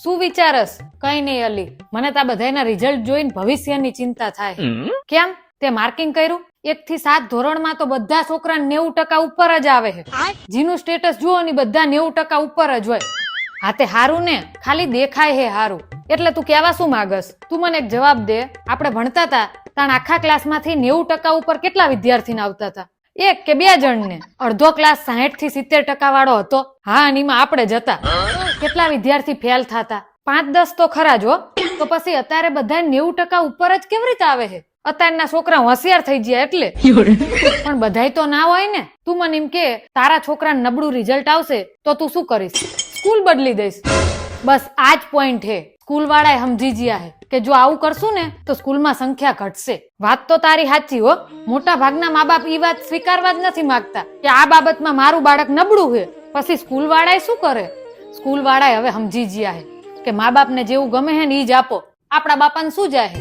શું વિચારસ? કઈ નહીં અલી, મને તા બધાયના રિઝલ્ટ જોઈને ભવિષ્યની ચિંતા થાય. કેમ? તે માર્કિંગ કર્યું? 1 થી 7 ધોરણમાં તો બધા છોકરા 90% ઉપર જ આવે છે. જીનું સ્ટેટસ જુઓ ને બધા 90% ઉપર જ હોય. હા તે હારું ને, ખાલી દેખાય હે હારું. એટલે તું કેવા શું માંગસ? તું મને એક જવાબ દે. આપણે ભણતા હતા તાણ આખા ક્લાસમાંથી 90% ઉપર કેટલા વિદ્યાર્થીને આવતા હતા? 1 કે 2 જણને. અડધો ક્લાસ 60 થી 70% વાળો હતો. હા, અને એમાં આપણે જ હતા. કેટલા વિદ્યાર્થી ફેલ થતા? 5-10 તો ખરા જ હો. તો પછી અત્યારે બધા 90% ઉપર જ કેવી રીતે આવે છે? અત્યારના છોકરા હોશિયાર થઈ ગયા એટલે. પણ બધાય તો ના હોય ને. તું મને એમ કે તારા છોકરાને નબળું રિઝલ્ટ આવશે તો તું શું કરીશ? સ્કૂલ બદલી દઈશ. બસ આ જ પોઈન્ટ હે. સ્કૂલ વાળાએ સમજી ગયા હે કે જો આવું કરશું ને તો સ્કૂલમાં સંખ્યા ઘટશે. વાત તો તારી સાચી હો. મોટા ભાગના મા બાપ ઈ વાત સ્વીકારવા જ નથી માંગતા કે આ બાબતમાં મારું બાળક નબળું છે. પછી સ્કૂલ વાળાએ શું કરે? સ્કૂલ વાળાએ હવે સમજી ગયા હે કે મા બાપને જેવું ગમે હે ને ઈ જ આપો. આપણા બાપાને શું જાય?